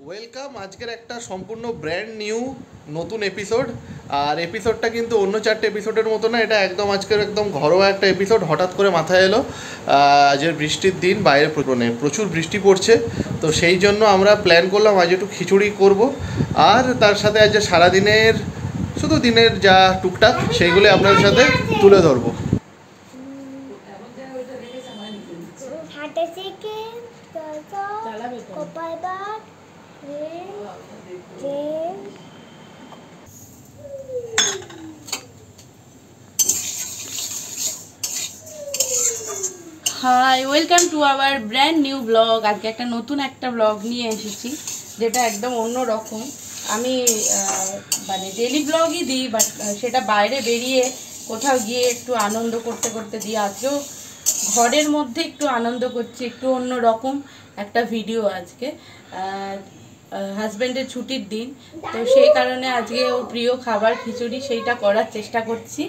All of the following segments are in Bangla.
ওয়েলকাম আজকের একটা সম্পূর্ণ ব্র্যান্ড নিউ নতুন এপিসোড। আর এপিসোডটা কিন্তু অন্য 4টে এপিসোডের মতো না, এটা একদম আজকের একদম ঘরোয়া একটা এপিসোড। হঠাৎ করে মাথায় এলো আজের বৃষ্টির দিন, বাইরে প্রচুর বৃষ্টি পড়ছে, তো সেই জন্য আমরা প্ল্যান করলাম আজ একটু খিচুড়ি করব। আর তার সাথে আজ সারাদিনের শুধু দিনের যা টুকটাক সেইগুলো আপনাদের সাথে তুলে ধরবো। Hi, welcome to our brand new blog. আজকে একটা নতুন ব্লগ নিয়ে এসেছি, যেটা একদম অন্য রকম। আমি মানে ডেলি ব্লগই দিই, বাট সেটা বাইরে বেরিয়ে কোথাও গিয়ে একটু আনন্দ করতে করতে দিই। আজকেও ঘরের মধ্যে একটু আনন্দ করছি, একটু অন্য রকম একটা ভিডিও। আজকে হাজব্যান্ডের ছুটির দিন, তো সেই কারণে আজকে ওর প্রিয় খাবার খিচুড়ি, সেইটা করার চেষ্টা করছি।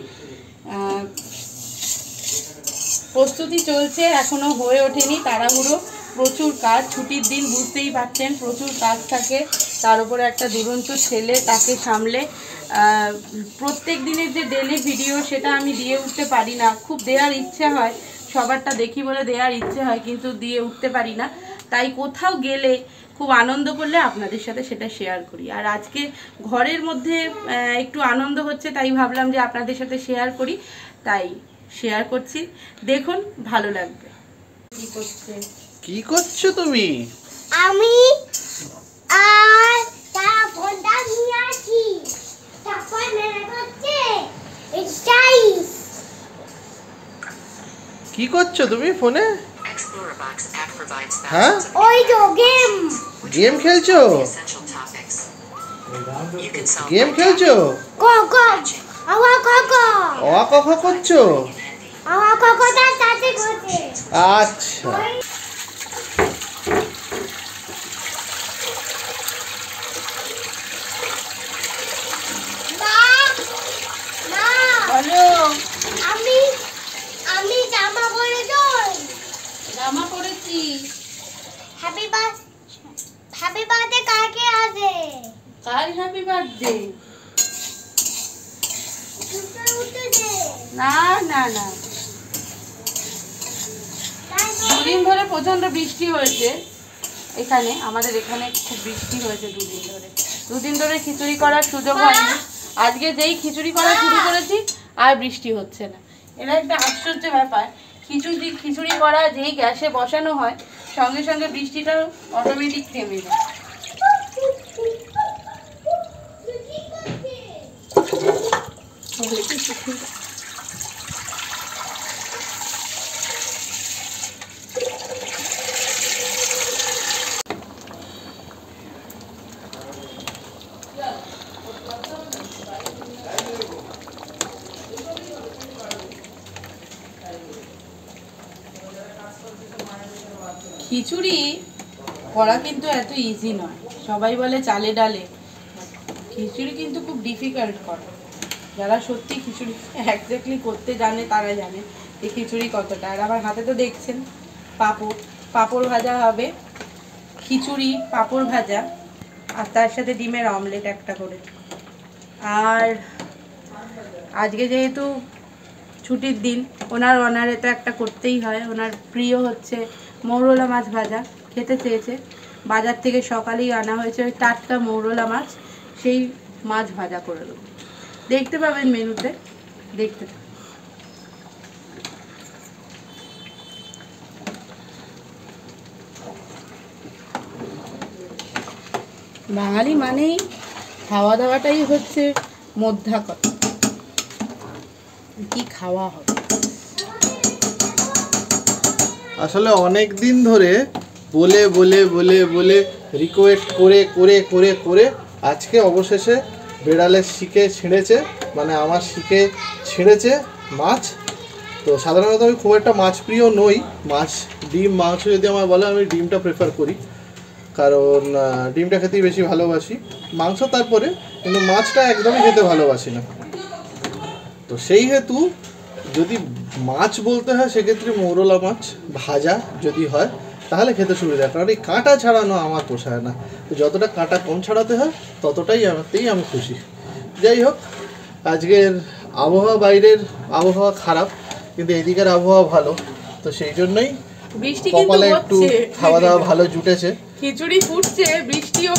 প্রস্তুতি চলছে, এখনও হয়ে ওঠেনি, তাড়াহুড়ো, প্রচুর কাজ। ছুটির দিন বুঝতেই পারছেন, প্রচুর কাজ থাকে। তার উপরে একটা দুরন্ত ছেলে, তাকে সামলে প্রত্যেক দিনের যে ডেলি ভিডিও সেটা আমি দিয়ে উঠতে পারি না। খুব দেওয়ার ইচ্ছে হয়, সবারটা দেখি বলে দেওয়ার ইচ্ছে হয়, কিন্তু দিয়ে উঠতে পারি না। তাই কোথাও গেলে খুব আনন্দ করলে আপনাদের সাথে সেটা শেয়ার করি। আর আজকে ঘরের মধ্যে একটু আনন্দ হচ্ছে, তাই ভাবলাম যে আপনাদের সাথে শেয়ার করি, তাই শেয়ার করছি। দেখুন, ভালো লাগবে। কি করছো তুমি? আমি আর তার ফোনটা নিয়ে আসি, তারপর মেরে করছে এক্সারসাইজ। কি করছো তুমি ফোনে? হ্যাঁ, ওই তো গেম খেলছো? গেম খেলছো? কো কো আওয়া কো কো অ ক খ করছো? আওয়া কো কো তার সাথে করছে। আচ্ছা, বলো। আমি জামা পরে যাই। জামা পরেছি। হ্যাপি বার্থডে কাকে আছে? কার হ্যাপি বার্থডে? উঠতে দে। না না না, দুদিন ধরে প্রচন্ড বৃষ্টি হয়েছে এখানে, আমাদের এখানে খুব বৃষ্টি হয়েছে দুদিন ধরে খিচুড়ি করার সুযোগ হয়নি। আজকে যেই খিচুড়ি করা শুরু করেছি আর বৃষ্টি হচ্ছে না। এটা একটা আশ্চর্য ব্যাপার। খিচুড়ি করা যেই গ্যাসে বসানো হয়, সঙ্গে সঙ্গে বৃষ্টিটা অটোমেটিক থেমে যায়। খিচুড়ি করা কিন্তু এত ইজি নয়। সবাই বলে চালে ডালে, খিচুড়ি কিন্তু খুব ডিফিকাল্ট করা। যারা সত্যি খিচুড়ি এক্স্যাক্টলি করতে জানে তারা জানে যে খিচুড়ি কতটা। আর আমার হাতে তো দেখছেন পাঁপড় ভাজা হবে, খিচুড়ি, পাঁপড় ভাজা, আর তার সাথে ডিমের অমলেট একটা করে। আর আজকে যেহেতু ছুটির দিন, ওনারে তো একটা করতেই হয়। ওনার প্রিয় হচ্ছে মৌরলা মাছ ভাজা, খেতে চেয়েছে। বাজার থেকে সকালেই আনা হয়েছে ওই টাটকা মৌরলা মাছ, সেই মাছ ভাজা করে দেবো। দেখতে পাবেন মেনুতে, দেখতে থাকুন। বাঙালি মানেই খাওয়া দাওয়াটাই হচ্ছে মোদ্দা কথা, কি খাওয়া হবে। আসলে অনেক দিন ধরে বলে বলে বলে বলে রিকোয়েস্ট করে করে করে করে আজকে অবশেষে বেড়ালের শিকে ছিঁড়েছে, মানে আমার শিকে ছিঁড়েছে মাছ। তো সাধারণত আমি খুব একটা মাছ প্রিয় নই। মাছ, ডিম, মাংস যদি আমার বলে, আমি ডিমটা প্রেফার করি, কারণ ডিমটা খেতেই বেশি ভালোবাসি, মাংস তারপরে, কিন্তু মাছটা একদমই খেতে ভালোবাসি না। তো সেই হেতু যদি মাছ বলতে হয় সেক্ষেত্রে মৌরলা মাছ ভাজা যদি হয় তাহলে খেতে সুবিধা। কারণ এই কাঁটা ছাড়ানো আমার পোষায় না, তো যতটা কাঁটা কম ছাড়াতে হয় ততটাই আমারতেই আমি খুশি। যাই হোক, আজকের আবহাওয়া, বাইরের আবহাওয়া খারাপ কিন্তু এদিকের আবহাওয়া ভালো, তো সেই জন্যই বৃষ্টি কিন্তু কপালে একটু হচ্ছে, খাওয়া দাওয়া ভালো জুটেছে। খিচুড়ি ফুটছে, বৃষ্টিও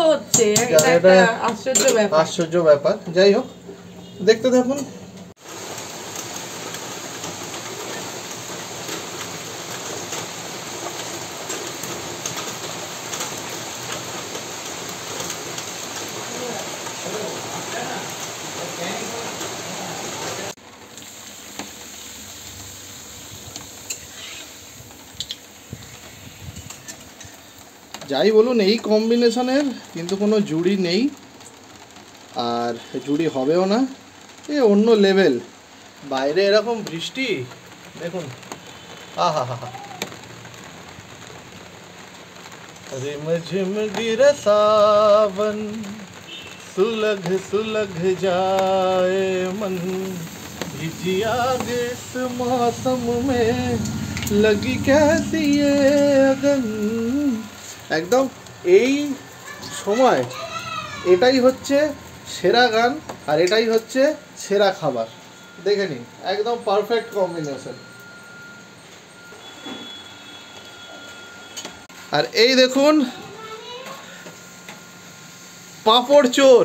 হচ্ছে, এটা এটা একটা আশ্চর্য ব্যাপার। আশ্চর্য ব্যাপার। যাই হোক, দেখতে থাকুন। যাই বলুন, এই কম্বিনেশনের কিন্তু কোনো জুড়ি নেই, আর জুড়ি হবেও না। এ অন্য লেভেল। বাইরে এরকম বৃষ্টি দেখুন, আহা হা হা। रिमझिम गिरे सावन, सुलग सुलग जाए मन, भिजिया इस मौसम में लगी कैसी ये अगन। একদম এই সময় এটাই হচ্ছে সেরা গান, আর এটাই হচ্ছে সেরা খাবার। দেখে নিন, একদম পারফেক্ট কম্বিনেশন। আর এই দেখুন পাঁপড় চোর।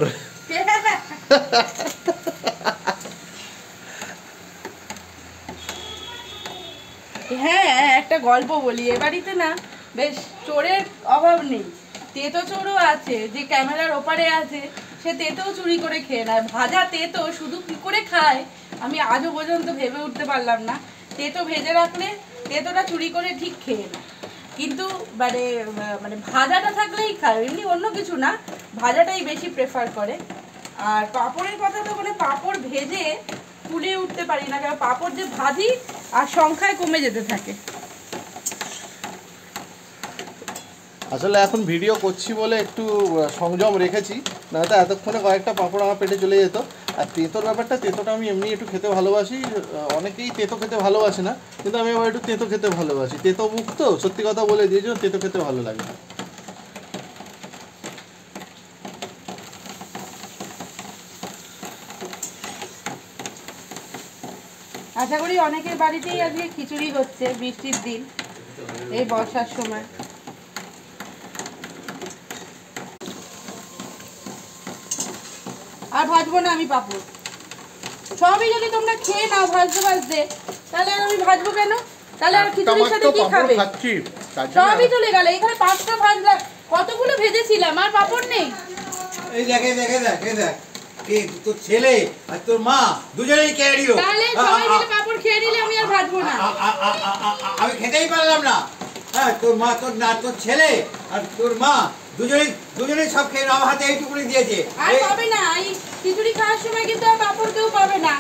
হ্যাঁ, একটা গল্প বলি। এ বাড়িতে না বেশ চোরের অভাব নেই, তেতো চোরও আছে। যে ক্যামেরার ওপারে আছে সে তেতোও চুরি করে খেয়ে নেয়। ভাজা তেতো শুধু কি করে খায় আমি আজও পর্যন্ত ভেবে উঠতে পারলাম না। তেতো ভেজে রাখলে তেতোটা চুরি করে ঠিক খেয়ে নেয়, কিন্তু মানে মানে ভাজাটা থাকলেই খায়, এমনি অন্য কিছু না, ভাজাটাই বেশি প্রেফার করে। আর পাঁপড়ের কথা তো মানে পাঁপড় ভেজে ফুলে উঠতে পারি না, কারণ পাঁপড় যে ভাজি আর সংখ্যায় কমে যেতে থাকে। আসলে এখন ভিডিও করছি বলে একটু সংযম রেখেছি, না তো এতক্ষণে কয়েকটা পাঁপড় আমার পেটে চলে যেত। আর তেঁতোর ব্যাপারটা, তেঁতোটা আমি এমনি একটু খেতে ভালোবাসি। অনেকেই তেঁতো খেতে ভালোবাসে না, কিন্তু আমি আবার একটু তেঁতো খেতে ভালোবাসি। তেঁতো মুখ তো, সত্যি কথা বলে দিয়েছি, তেঁতো খেতে ভালো লাগে। আশা করি অনেকের বাড়িতেই আজকে খিচুড়ি হচ্ছে বৃষ্টির দিন, এই বর্ষার সময়। আর ভাজবো না আমি পাঁপড়, সবই যদি তোমরা খেয়ে নাও ভাজতে ভাজতে, তাহলে আর আমি ভাজবো কেন? তাহলে আর খিচুড়ির সাথে কি খাবে? সবই চলে গেল। এখানে 5টা ভাজলাম, কতগুলো ভেজেছিলাম, আর পাঁপড় নেই। এই দেখে দেখে দেখে দেখ, এই তোর ছেলে আর তোর মা দুজনেই ক্যারিও। তাহলে সবাই মিলে পাঁপড় খেয়ে নিলে আমি আর ভাজবো না। আমি খেতেই পারলাম না। হ্যাঁ, তোর মা, তোর না, তোর ছেলে আর তোর মা দুজনেই সব খেয়ে আমার হাতে এইটুকুনি দিয়েছে। আর পাবে না, এই খিচুড়ি খাওয়ার সময় কিন্তু আর পাঁপড় কেউ পাবে না।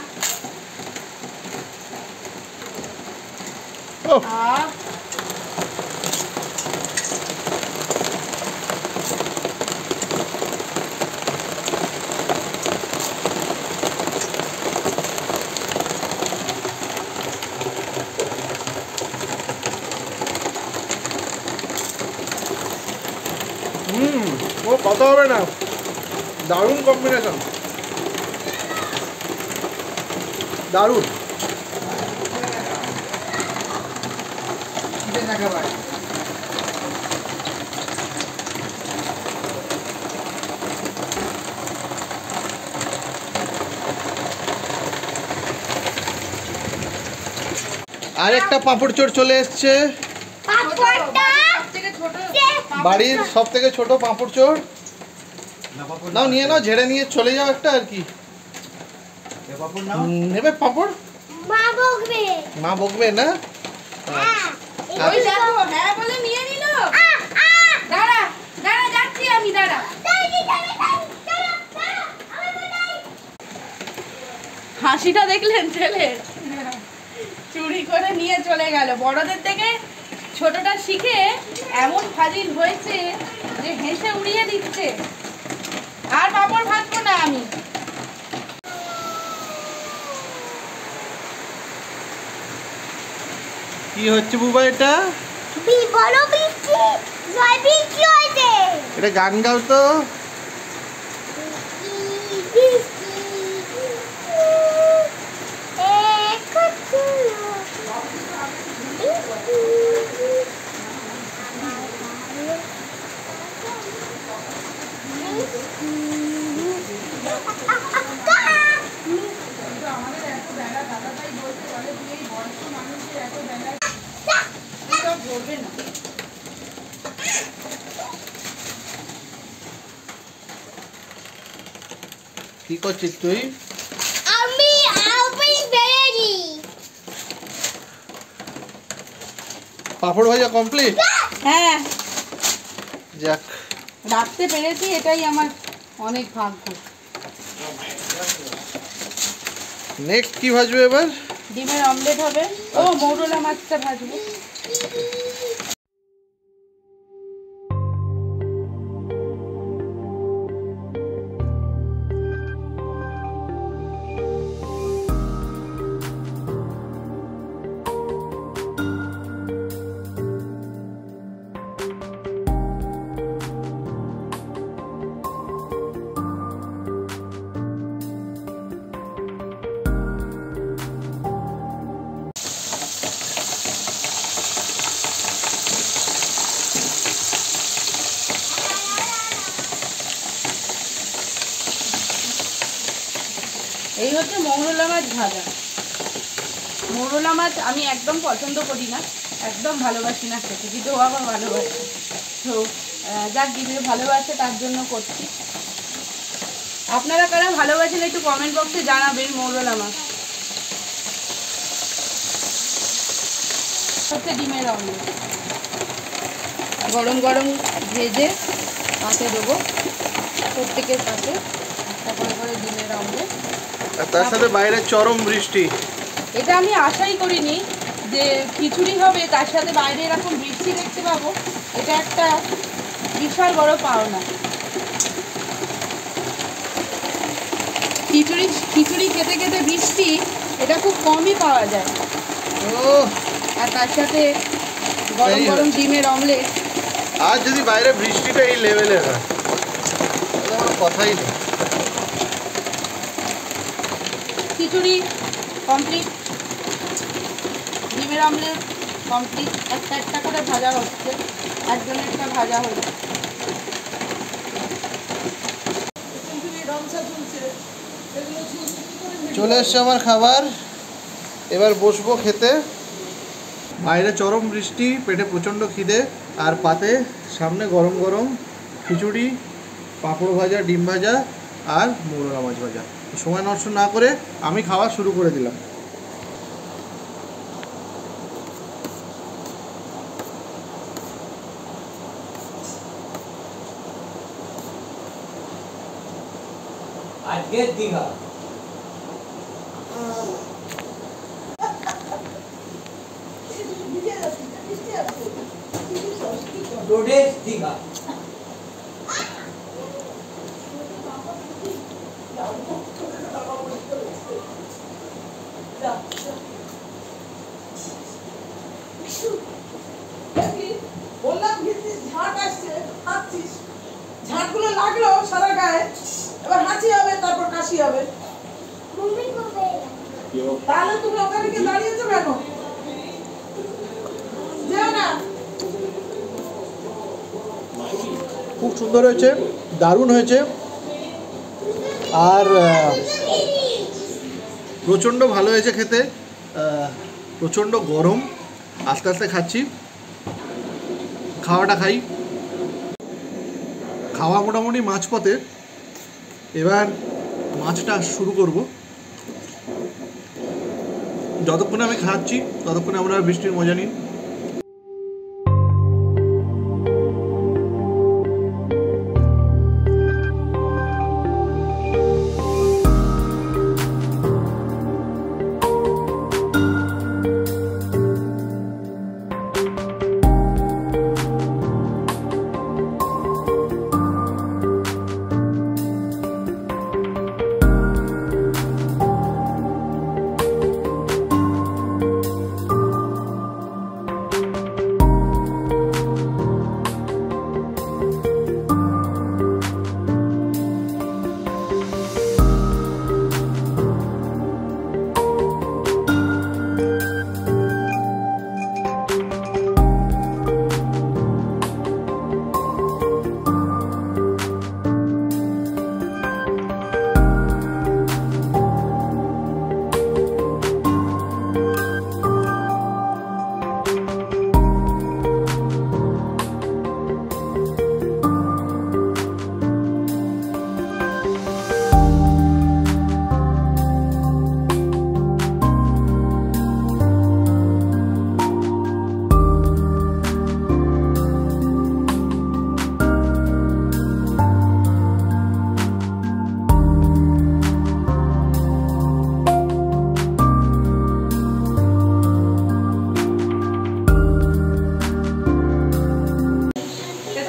ও কথা হবে না, দারুণ কম্বিনেশন, দারুণ। আরেকটা পাঁপড় চোর চলে এসছে, বাড়ির সব থেকে ছোট পাঁপড় চোর। নাও, নিয়ে নাও, ঝেড়ে নিয়ে চলে যাও একটা। আর কি নেবে পাঁপড়? মা বকবে না? ওই দেখো, হ্যাঁ বলে নিয়ে নিল। দাঁড়া দাঁড়া, যাচ্ছি আমি, দাঁড়া। হাসিটা দেখলেন ছেলে? চুরি করে নিয়ে চলে গেল। বড়দের থেকে ছোটটা শিখে এমন ফাজিল হয়েছে যে হেসে উড়িয়ে দিচ্ছে। আর পাঁপড় ভাজবো না আমি। কি হচ্ছে বুবা এটা? বড় বৃষ্টি জয় বৃষ্টি হয়েছে। এটা গান গাও তো। কি করছিস তুই? আমি বেরিয়েছি। পাপড় ভাজা কমপ্লিট? হ্যাঁ, যাক, রাখতে পেরেছি, এটাই আমার অনেক ভাগ্য। নেক্সট কি ভাজবে এবার? ডিমের অমলেট হবে। ও মৌরলা মাছটা ভাজবো। এই হচ্ছে মৌরলা মাছ ভাজা। মৌরলা মাছ আমি একদম পছন্দ করি না, একদম ভালোবাসি না খেতে, কিন্তু ও আবার ভালোবাসে। তো যাক, দিদির ভালোবাসে তার জন্য করছি। আপনারা কারা ভালোবাসেন একটু কমেন্ট বক্সে জানাবেন। মৌরলা মাছ হচ্ছে ডিমের অমলেট, গরম গরম ভেজে পাতে দেবো প্রত্যেকের পাতে একটা করে করে ডিমের অমলেট। আর তার সাথে বাইরে চরম বৃষ্টি। এটা আমি আশাই করিনি যে খিচুড়ি হবে তার সাথে বাইরে এরকম বৃষ্টি দেখতে পাবো। এটা একটা বিশাল বড় পাওনা। খিচুড়ি খেতে খেতে বৃষ্টি, এটা খুব কমই পাওয়া যায়। ও, আর তার সাথে গরম গরম ডিমের অমলেট। আর যদি বাইরে বৃষ্টিটা এই লেভেলের হয় তাহলে আমার কথাই নেই। খিচুড়ি কমপ্লিট, ডিমের অমলেট কমপ্লিট। একটা একটা করে ভাজা হচ্ছে, একজনের একটা ভাজা হচ্ছে। চলে এসছে আমার খাবার, এবার বসবো খেতে। বাইরে চরম বৃষ্টি, পেটে প্রচণ্ড খিদে, আর পাতে সামনে গরম গরম খিচুড়ি, পাঁপড় ভাজা, ডিম ভাজা আর মৌরলা মাছ ভাজা। সময় নষ্ট না করে আমি খাওয়া শুরু করে দিলাম। আজকের দীঘা টুডেজ দীঘা। বললাম ভিত্তিস ঝাঁট আসছে, হাঁচছিস, ঝাঁটগুলো লাগলো সারা গায়ে, এবার হাঁচি হবে, তারপর কাশি হবে। তাহলে তুমি ওখানে গিয়ে দাঁড়িয়েছো কেন? যেও না। খুব সুন্দর হয়েছে, দারুণ হয়েছে, আর প্রচণ্ড ভালো হয়েছে খেতে। প্রচণ্ড গরম, আস্তে আস্তে খাচ্ছি। খাওয়াটা খাই, খাওয়া মোটামুটি মাঝপথে। এবার মাছটা শুরু করব। যতক্ষণে আমি খাচ্ছি ততক্ষণে আমরা বৃষ্টির মজা নিন।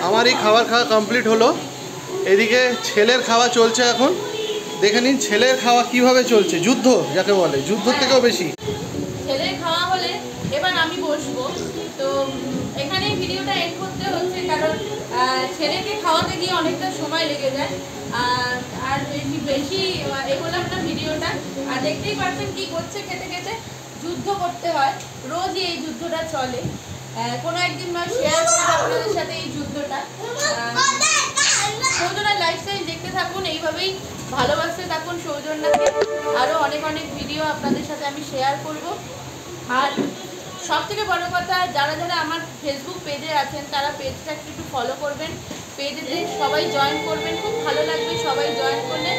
আমারই খাবার খাওয়া কমপ্লিট হলো। এদিকে ছেলের খাওয়া চলছে এখন। দেখে নিন ছেলের খাওয়া কিভাবে চলছে, যুদ্ধ যাকে বলে, যুদ্ধর থেকেও বেশি। ছেলের খাওয়া হলে এবার আমি বসবো। তো এখানেই ভিডিওটা এড করতে হচ্ছে, কারণ ছেলেকে খাওয়াতে গিয়ে অনেকটা সময় লেগে যায়। আর বেশি এগোলাম না ভিডিওটা। আর দেখতেই পাচ্ছেন কি করছে, খেতে খেতে যুদ্ধ করতে হয়, রোজই এই যুদ্ধটা চলে। কোনো একদিন নয় শেয়ার করবো আপনাদের সাথে এই যুদ্ধটা। সৌজন্যার লাইফস্টাইল দেখতে থাকুন, এইভাবেই ভালোবাসতে থাকুন সৌজন্যাকে। আরও অনেক অনেক ভিডিও আপনাদের সাথে আমি শেয়ার করব। আর সব থেকে বড় কথা, যারা যারা আমার ফেসবুক পেজে আছেন তারা পেজটা একটু ফলো করবেন, পেজেতে সবাই জয়েন করবেন, খুব ভালো লাগবে সবাই জয়েন করলে।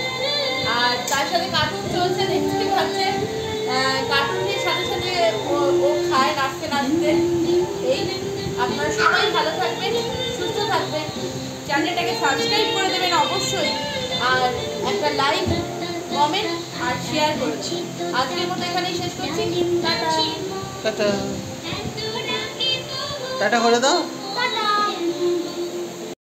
আর তার সাথে কার্টুন চলছে, দেখতেই পাচ্ছেন কার্টুনের সাথে সাথে ও খায় নাচতে নাচতে। এই আপনারা সবাই ভালো থাকবেন, সুস্থ থাকবেন, চ্যানেলটাকে সাবস্ক্রাইব করে দেবেন অবশ্যই, আর একটা লাইক, কমেন্ট আর শেয়ার করছি। আজকের মতো এখানেই শেষ করছি। টাটা টাটা টাটা করে দাও।